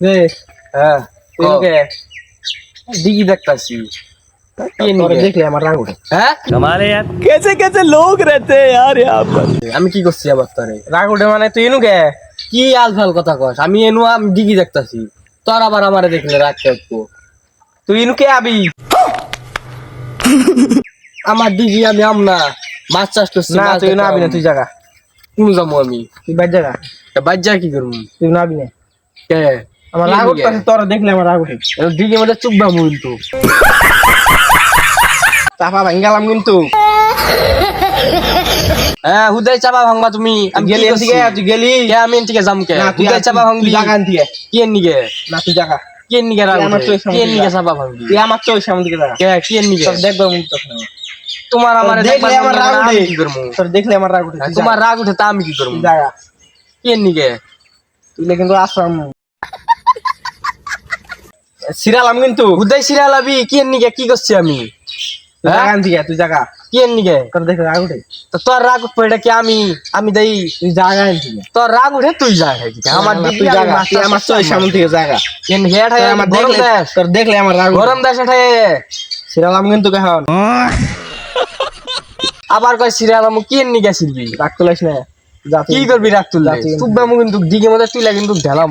রে হ্যাঁ তুই কে দিঘি দেখতাছি তোরে দেখলে আমার রাগ উঠে। হ্যাঁ कमाल है यार, कैसे कैसे लोग रहते हैं यार यहाँ पर। আমি কি করছি আবার তোরে রাগ উঠে মানে তুই কে কি আলফাল কথা কস আমি এনু আমি দিঘি দেখতাছি তোর আবার আমারে দেখলে রাগ থাকবো তুই কে আবি আমার দিঘি আমি আম না মাছ চাষ করছি না মাছ তুই না দেখতাম। আবি না তুই জায়গা কোন যাবো আমি তুই বাদ জায়গা বাজ্যা কি করবো তুই না আবি না কে আমার কি রাগ লিগে? উঠছে তোর দেখলে আমার রাগ উঠে দিঘি মধ্যে চুপবা কিন্তু চাপা ভাঙ গেলাম কিন্তু হ্যাঁ হুদাই চাপা ভাঙবা তুমি আমি গেলি গেলি এদিকে তুই গেলি কে আমি এদিকে যাম কে না তুই হুদাই চাপা ভাঙবি জায়গা আনতিয়ে কি এর নিগে না তুই জায়গা কি এর নিগে রাগ তুই আমার উঠে? চোখের সামনে কি এর নিগে যা। চাপা ভাঙবি তুই আমার চোখ সামনে দিকে জায়গা কে কি এর নিগে তোর দেখবে মুখ তখন তোমার আমার দেখলে আমার রাগ উঠে কি করবো তোর দেখলে আমার রাগ উঠে তোমার রাগ উঠে তা আমি কি করবো তুই জায়গা কি এর নিগে তুই কিন্তু আসাম সিরালাম কিন্তু হুদাই সিরালাবি কি এর নিগে কি করছি আমি তুই জায়গা আনতিয়ে তুই জায়গা কি এর নিগে তোর দেখলে রাগ উঠে তো তোর রাগ উঠবে এটা কি আমি দেই তুই জায়গা আনতিয়ে তোর রাগ উঠে তুই যা আমার তুই দিদি জায়গা তুই আমার চোখ সামনে দিকে জায়গা আমার তোর গরম দেখলে দেশ তোর দেখলে আমার রাগ উঠে গরম দেশ এটাই সিরালাম কিন্তু কেমন আবার কয় সিরিয়াল আমি কি এর নিগে ছিলবি রাগ তুলিস না যা তুই কি করবি রাগ তুললে যা তুই- তুব্বা কিন্তু দিঘির মধ্যে তুইলা কিন্তু ঢেলাম